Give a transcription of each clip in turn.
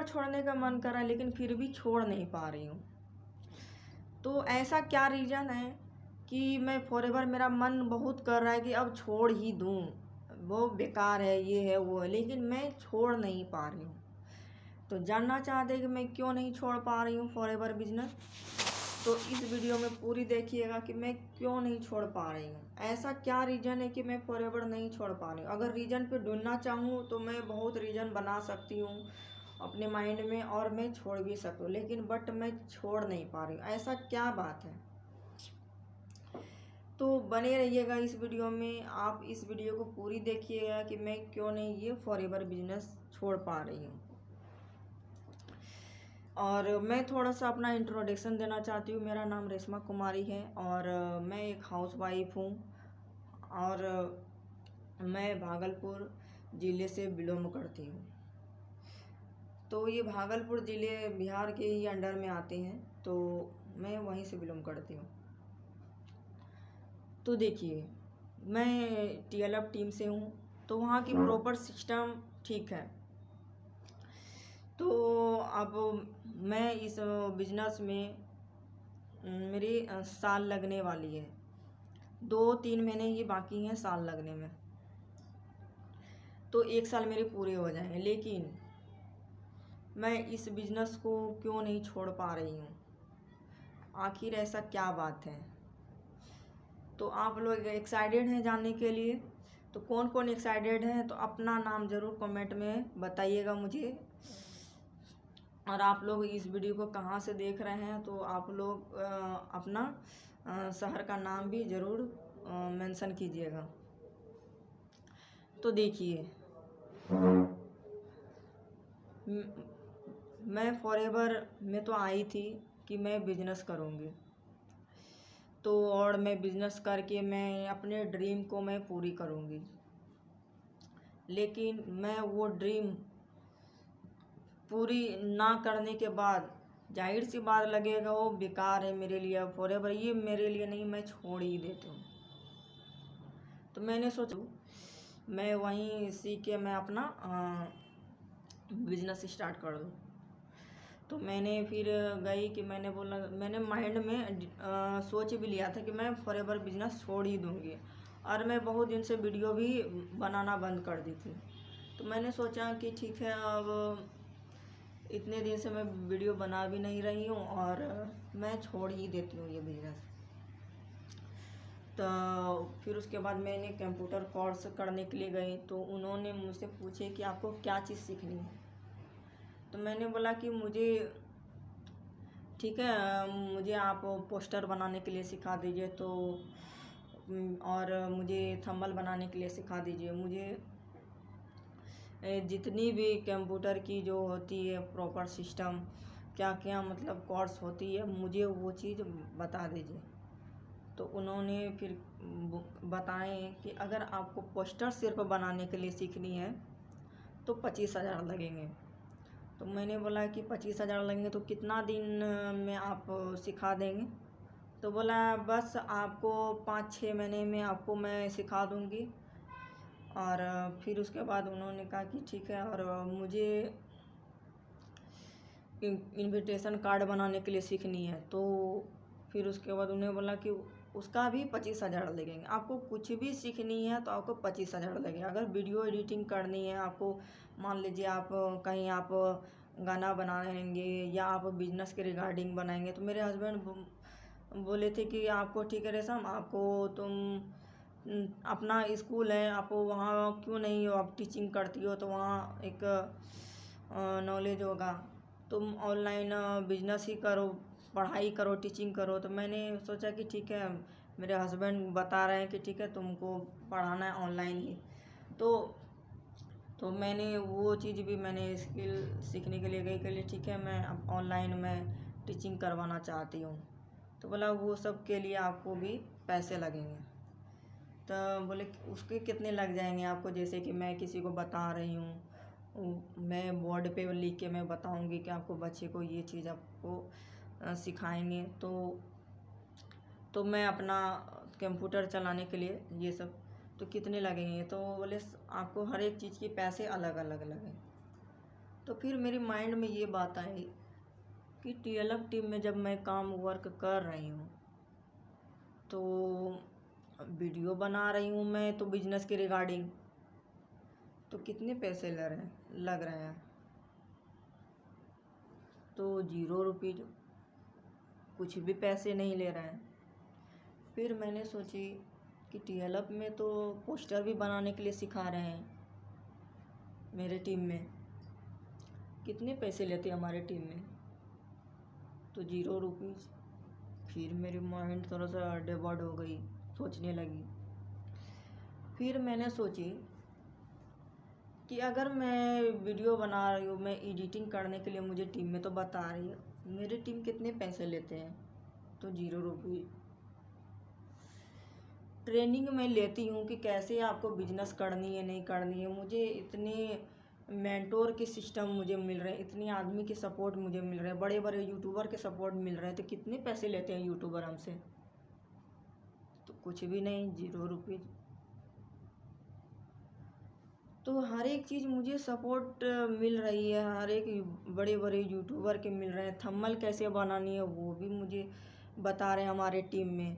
छोड़ने का मन कर रहा है लेकिन फिर भी छोड़ नहीं पा रही हूँ। तो ऐसा क्या रीज़न है कि मैं फॉरएवर मेरा मन बहुत कर रहा है कि अब छोड़ ही दूँ, वो बेकार है, ये है, वो है, लेकिन मैं छोड़ नहीं पा रही हूँ। तो जानना चाहते हैं कि मैं क्यों नहीं छोड़ पा रही हूँ फॉरएवर बिजनेस। तो इस वीडियो में पूरी देखिएगा कि मैं क्यों नहीं छोड़ पा रही हूँ, ऐसा क्या रीज़न है कि मैं फॉरएवर नहीं छोड़ पा रही हूँ। अगर रीज़न पे ढूंढना चाहूँ तो मैं बहुत रीज़न बना सकती हूँ अपने माइंड में और मैं छोड़ भी सकूँ, लेकिन बट मैं छोड़ नहीं पा रही हूँ। ऐसा क्या बात है? तो बने रहिएगा इस वीडियो में। आप इस वीडियो को पूरी देखिएगा कि मैं क्यों नहीं ये फॉरएवर बिजनेस छोड़ पा रही हूँ। और मैं थोड़ा सा अपना इंट्रोडक्शन देना चाहती हूँ। मेरा नाम रेशमा कुमारी है और मैं एक हाउसवाइफ हूँ और मैं भागलपुर ज़िले से बिलोंग करती हूँ। तो ये भागलपुर ज़िले बिहार के ही अंडर में आते हैं, तो मैं वहीं से बिलोंग करती हूँ। तो देखिए, मैं TLF टीम से हूँ, तो वहाँ की प्रॉपर सिस्टम ठीक है। तो अब मैं इस बिजनेस में मेरी साल लगने वाली है, 2-3 महीने ही बाकी हैं साल लगने में, तो 1 साल मेरे पूरे हो जाएंगे। लेकिन मैं इस बिजनेस को क्यों नहीं छोड़ पा रही हूँ, आखिर ऐसा क्या बात है? तो आप लोग एक्साइटेड हैं जानने के लिए? तो कौन कौन एक्साइटेड है तो अपना नाम ज़रूर कमेंट में बताइएगा मुझे। और आप लोग इस वीडियो को कहाँ से देख रहे हैं तो आप लोग अपना शहर का नाम भी ज़रूर मेंशन कीजिएगा। तो देखिए, मैं फॉरएवर में तो आई थी कि मैं बिजनेस करूँगी, तो और मैं बिजनेस करके मैं अपने ड्रीम को मैं पूरी करूँगी। लेकिन मैं वो ड्रीम पूरी ना करने के बाद जाहिर सी बात लगेगा वो बेकार है मेरे लिए, फॉरएवर ये मेरे लिए नहीं, मैं छोड़ ही देती हूँ। तो मैंने सोचा मैं वहीं सीख के मैं अपना बिजनेस स्टार्ट कर दूँ। तो मैंने फिर गई कि मैंने माइंड में सोच भी लिया था कि मैं फॉरएवर बिजनेस छोड़ ही दूँगी, और मैं बहुत दिन से वीडियो भी बनाना बंद कर दी थी। तो मैंने सोचा कि ठीक है, अब इतने दिन से मैं वीडियो बना भी नहीं रही हूँ और मैं छोड़ ही देती हूँ ये बिजनेस। तो फिर उसके बाद मैंने कंप्यूटर कोर्स करने के लिए गई, तो उन्होंने मुझसे पूछे कि आपको क्या चीज़ सीखनी है। तो मैंने बोला कि मुझे ठीक है, मुझे आप पोस्टर बनाने के लिए सिखा दीजिए, तो और मुझे थंबनेल बनाने के लिए सिखा दीजिए, मुझे जितनी भी कंप्यूटर की जो होती है प्रॉपर सिस्टम क्या क्या मतलब कोर्स होती है, मुझे वो चीज़ बता दीजिए। तो उन्होंने फिर बताए कि अगर आपको पोस्टर सिर्फ बनाने के लिए सीखनी है तो 25,000 लगेंगे। तो मैंने बोला कि 25,000 लगेंगे तो कितना दिन में आप सिखा देंगे? तो बोला बस आपको 5-6 महीने में आपको मैं सिखा दूँगी। और फिर उसके बाद उन्होंने कहा कि ठीक है, और मुझे इनविटेशन कार्ड बनाने के लिए सीखनी है। तो फिर उसके बाद उन्हें बोला कि उसका भी 25,000 लगेंगे। आपको कुछ भी सीखनी है तो आपको 25,000 लगेगा। अगर वीडियो एडिटिंग करनी है आपको, मान लीजिए आप कहीं आप गाना बनाएंगे या आप बिजनेस के रिगार्डिंग बनाएंगे, तो मेरे हस्बैंड बोले थे कि आपको ठीक है रेशम, आपको तुम अपना स्कूल है, आप वहाँ क्यों नहीं हो, आप टीचिंग करती हो तो वहाँ एक नॉलेज होगा, तुम ऑनलाइन बिजनेस ही करो, पढ़ाई करो, टीचिंग करो। तो मैंने सोचा कि ठीक है, मेरे हस्बैंड बता रहे हैं कि ठीक है तुमको पढ़ाना है ऑनलाइन ही, तो मैंने वो चीज़ भी मैंने स्किल सीखने के लिए गई के लिए ठीक है, मैं अब ऑनलाइन में टीचिंग करवाना चाहती हूँ। तो बोला वो सब के लिए आपको भी पैसे लगेंगे। तो बोले उसके कितने लग जाएंगे आपको, जैसे कि मैं किसी को बता रही हूँ, मैं बोर्ड पे लिख के मैं बताऊँगी कि आपको बच्चे को ये चीज़ आपको सिखाएंगे, तो मैं अपना कंप्यूटर चलाने के लिए ये सब तो कितने लगेंगे। तो बोले आपको हर एक चीज़ के पैसे अलग अलग लगेंगे। तो फिर मेरे माइंड में ये बात आई कि TLF टीम में जब मैं काम वर्क कर रही हूँ तो वीडियो बना रही हूँ मैं तो बिजनेस के रिगार्डिंग, तो कितने पैसे लग रहे हैं, तो 0 रुपीज़, कुछ भी पैसे नहीं ले रहे हैं। फिर मैंने सोची कि TLF में तो पोस्टर भी बनाने के लिए सिखा रहे हैं मेरे टीम में, कितने पैसे लेते हैं हमारे टीम में, तो 0 रुपीज़। फिर मेरी माइंड थोड़ा सा डिवर्ट हो गई, सोचने लगी। फिर मैंने सोची कि अगर मैं वीडियो बना रही हूँ, मैं एडिटिंग करने के लिए मुझे टीम में तो बता रही है, मेरी टीम कितने पैसे लेते हैं, तो 0 रुपये। ट्रेनिंग मैं लेती हूँ कि कैसे आपको बिजनेस करनी है नहीं करनी है, मुझे इतने मेंटोर के सिस्टम मुझे मिल रहे हैं, इतने आदमी के सपोर्ट मुझे मिल रहे हैं, बड़े बड़े यूट्यूबर के सपोर्ट मिल रहे हैं, तो कितने पैसे लेते हैं यूट्यूबर हमसे, तो कुछ भी नहीं, 0 रुपये। तो हर एक चीज़ मुझे सपोर्ट मिल रही है, हर एक बड़े बड़े यूट्यूबर के मिल रहे हैं, थंबनेल कैसे बनानी है वो भी मुझे बता रहे हैं हमारे टीम में,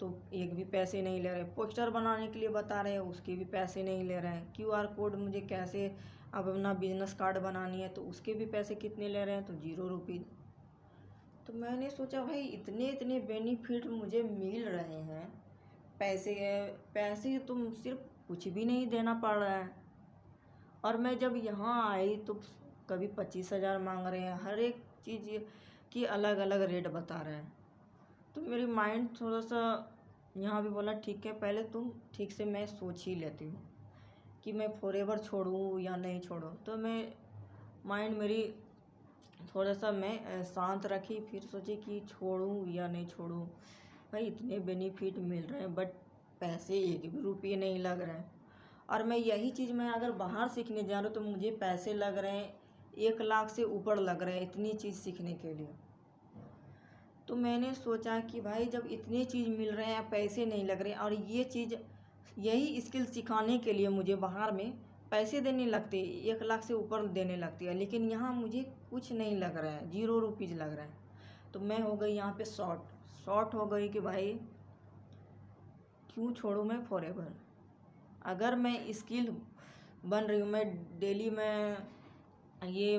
तो एक भी पैसे नहीं ले रहे। पोस्टर बनाने के लिए बता रहे हैं, उसके भी पैसे नहीं ले रहे हैं। QR कोड मुझे कैसे अब अपना बिजनेस कार्ड बनानी है, तो उसके भी पैसे कितने ले रहे हैं, तो 0 रुपये। तो मैंने सोचा भाई इतने इतने बेनिफिट मुझे मिल रहे हैं, पैसे तुम सिर्फ कुछ भी नहीं देना पड़ रहा है। और मैं जब यहाँ आई तो कभी 25,000 मांग रहे हैं, हर एक चीज़ की अलग अलग रेट बता रहे हैं। तो मेरी माइंड थोड़ा सा यहाँ भी बोला ठीक है, पहले तुम ठीक से मैं सोच ही लेती हूँ कि मैं फॉरएवर छोड़ूँ या नहीं छोड़ूँ। तो मैं माइंड मेरी थोड़ा सा मैं शांत रखी, फिर सोची कि छोड़ूँ या नहीं छोड़ूँ। भाई इतने बेनिफिट मिल रहे हैं बट पैसे एक भी रुपये नहीं लग रहे हैं, और मैं यही चीज़ मैं अगर बाहर सीखने जा रहा हूँ तो मुझे पैसे लग रहे हैं 1 लाख से ऊपर लग रहे हैं इतनी चीज़ सीखने के लिए। तो मैंने सोचा कि भाई जब इतनी चीज़ मिल रहे हैं, पैसे नहीं लग रहे, और ये चीज़ यही स्किल सिखाने के लिए मुझे बाहर में पैसे देने लगते, 1 लाख से ऊपर देने लगती है, लेकिन यहाँ मुझे कुछ नहीं लग रहा है, 0 रुपीज़ लग रहा है। तो मैं हो गई यहाँ पे शॉर्ट हो गई कि भाई क्यों छोड़ूँ मैं फॉरएवर। अगर मैं स्किल बन रही हूँ, मैं डेली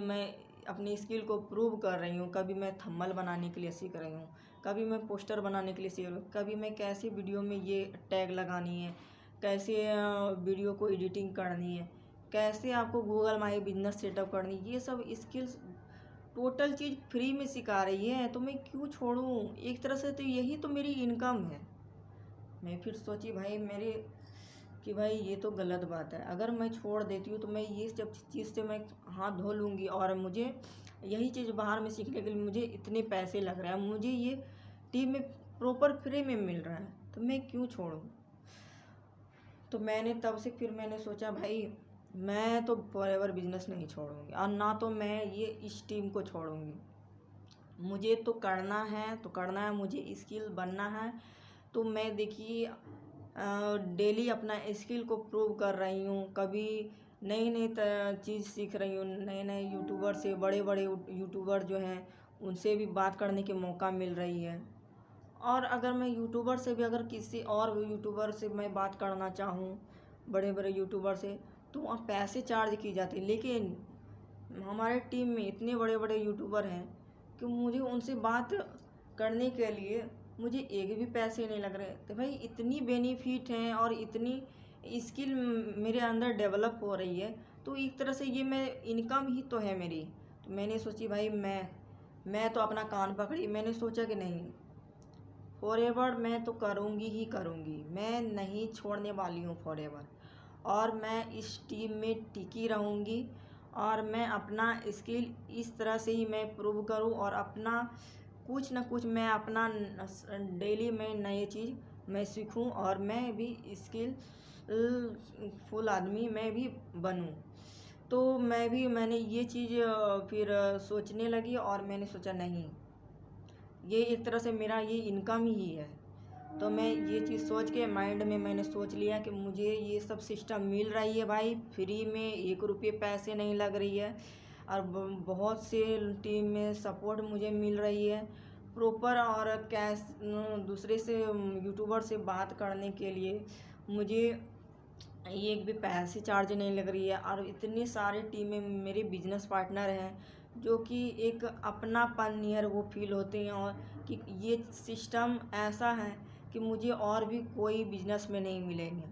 मैं अपनी स्किल को प्रूव कर रही हूँ, कभी मैं थंबनेल बनाने के लिए सीख रही हूँ, कभी मैं पोस्टर बनाने के लिए सीख रही हूँ, कभी मैं कैसे वीडियो में ये टैग लगानी है, कैसे वीडियो को एडिटिंग करनी है, कैसे आपको गूगल माई बिजनेस सेटअप करनी है, ये सब स्किल्स टोटल चीज़ फ्री में सिखा रही है, तो मैं क्यों छोड़ूँ। एक तरह से तो यही तो मेरी इनकम है। मैं फिर सोची कि भाई ये तो गलत बात है, अगर मैं छोड़ देती हूँ तो मैं ये सब चीज़ से मैं हाथ धो लूँगी, और मुझे यही चीज़ बाहर में सीखने के लिए मुझे इतने पैसे लग रहे हैं, मुझे ये टीम में प्रॉपर फ्री में मिल रहा है, तो मैं क्यों छोड़ूँ। तो मैंने तब से फिर मैंने सोचा भाई मैं तो फॉरएवर बिजनेस नहीं छोड़ूंगी, और ना तो मैं ये इस टीम को छोड़ूंगी। मुझे तो करना है, मुझे स्किल बनना है। तो मैं देखिए डेली अपना स्किल को प्रूव कर रही हूँ, कभी नई नई चीज़ सीख रही हूँ, नए नए यूट्यूबर से, बड़े बड़े यूट्यूबर जो हैं उनसे भी बात करने के मौका मिल रही है। और अगर मैं यूट्यूबर से भी, अगर किसी और यूट्यूबर से मैं बात करना चाहूँ, बड़े बड़े यूट्यूबर से, तो वहाँ पैसे चार्ज की जाती है, लेकिन हमारे टीम में इतने बड़े बड़े यूट्यूबर हैं कि मुझे उनसे बात करने के लिए मुझे एक भी पैसे नहीं लग रहे। तो भाई इतनी बेनिफिट हैं और इतनी स्किल मेरे अंदर डेवलप हो रही है, तो एक तरह से ये मैं इनकम ही तो है मेरी। तो मैंने सोची भाई मैं तो अपना कान पकड़ी, मैंने सोचा कि नहीं फॉरएवर मैं तो करूँगी ही करूँगी, मैं नहीं छोड़ने वाली हूँ फॉरएवर, और मैं इस टीम में टिकी रहूँगी, और मैं अपना स्किल इस तरह से ही मैं प्रूव करूँ, और अपना कुछ ना कुछ मैं अपना डेली में नई चीज़ मैं सीखूं, और मैं भी स्किल फुल आदमी मैं भी बनूं। तो मैंने ये चीज़ फिर सोचने लगी, और मैंने सोचा नहीं ये एक तरह से मेरा ये इनकम ही है। तो मैं ये चीज़ सोच के माइंड में मैंने सोच लिया कि मुझे ये सब सिस्टम मिल रही है भाई फ्री में, 1 रुपये पैसे नहीं लग रही है, और बहुत से टीम में सपोर्ट मुझे मिल रही है प्रॉपर। और कैश दूसरे से यूट्यूबर से बात करने के लिए मुझे एक भी पैसे चार्ज नहीं लग रही है। और इतनी सारे टीम में मेरे बिजनेस पार्टनर हैं जो कि एक अपनापन नियर वो फील होते हैं, और कि ये सिस्टम ऐसा है कि मुझे और भी कोई बिजनेस में नहीं मिलेंगे।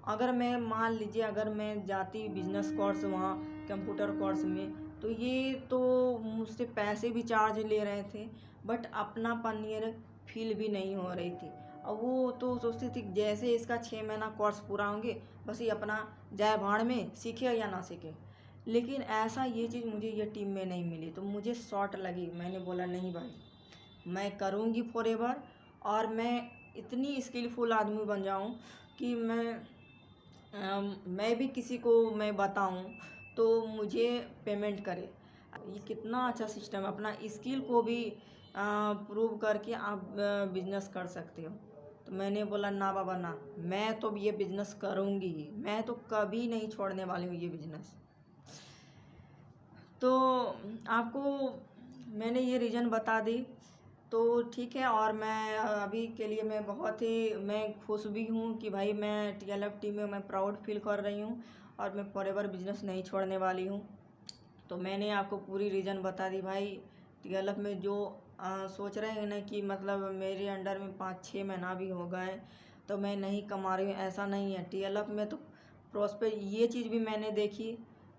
अगर मैं मान लीजिए अगर मैं जाती बिजनेस कोर्स वहाँ कंप्यूटर कोर्स में, तो ये तो मुझसे पैसे भी चार्ज ले रहे थे, बट अपनापन नियर फील भी नहीं हो रही थी। और वो तो सोचती थी जैसे इसका 6 महीना कोर्स पूरा होंगे बस ये अपना जाए भाड़ में, सीखे या ना सीखे। लेकिन ऐसा ये चीज़ मुझे ये टीम में नहीं मिली, तो मुझे शॉर्ट लगी। मैंने बोला नहीं भाई, मैं करूँगी फॉरएवर, और मैं इतनी स्किलफुल आदमी बन जाऊँ कि मैं भी किसी को मैं बताऊँ तो मुझे पेमेंट करे। ये कितना अच्छा सिस्टम है, अपना स्किल को भी प्रूव करके आप बिजनेस कर सकते हो। तो मैंने बोला ना बाबा ना, मैं तो ये बिजनेस करूँगी ही, मैं तो कभी नहीं छोड़ने वाली हूँ ये बिजनेस। तो आपको मैंने ये रीज़न बता दी, तो ठीक है। और मैं अभी के लिए मैं बहुत ही मैं खुश भी हूँ कि भाई मैं TLF टीम में मैं प्राउड फील कर रही हूँ, और मैं फॉरएवर बिजनेस नहीं छोड़ने वाली हूँ। तो मैंने आपको पूरी रीज़न बता दी भाई। TLF में जो सोच रहे हैं ना कि मतलब मेरे अंडर में 5-6 महीना भी हो गए तो मैं नहीं कमा रही हूँ, ऐसा नहीं है। TLF में तो प्रोस्पेक्ट ये चीज़ भी मैंने देखी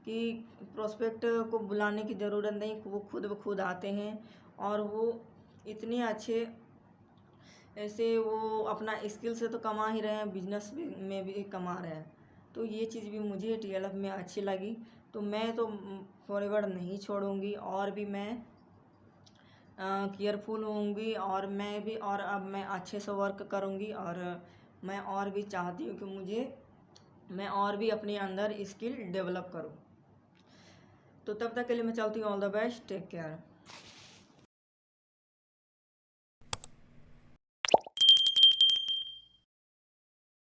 कि प्रोस्पेक्ट को बुलाने की ज़रूरत नहीं, वो खुद ब खुद आते हैं, और वो इतने अच्छे ऐसे वो अपना स्किल से तो कमा ही रहे हैं, बिजनेस में भी कमा रहे हैं। तो ये चीज़ भी मुझे TLF में अच्छी लगी। तो मैं तो फॉरएवर नहीं छोड़ूंगी, और भी मैं केयरफुल होंगी, और मैं भी और अब मैं अच्छे से वर्क करूंगी। और मैं और भी चाहती हूँ कि मैं और भी अपने अंदर स्किल डेवलप करूँ। तो तब तक के लिए मैं चाहती हूँ all the best, take care.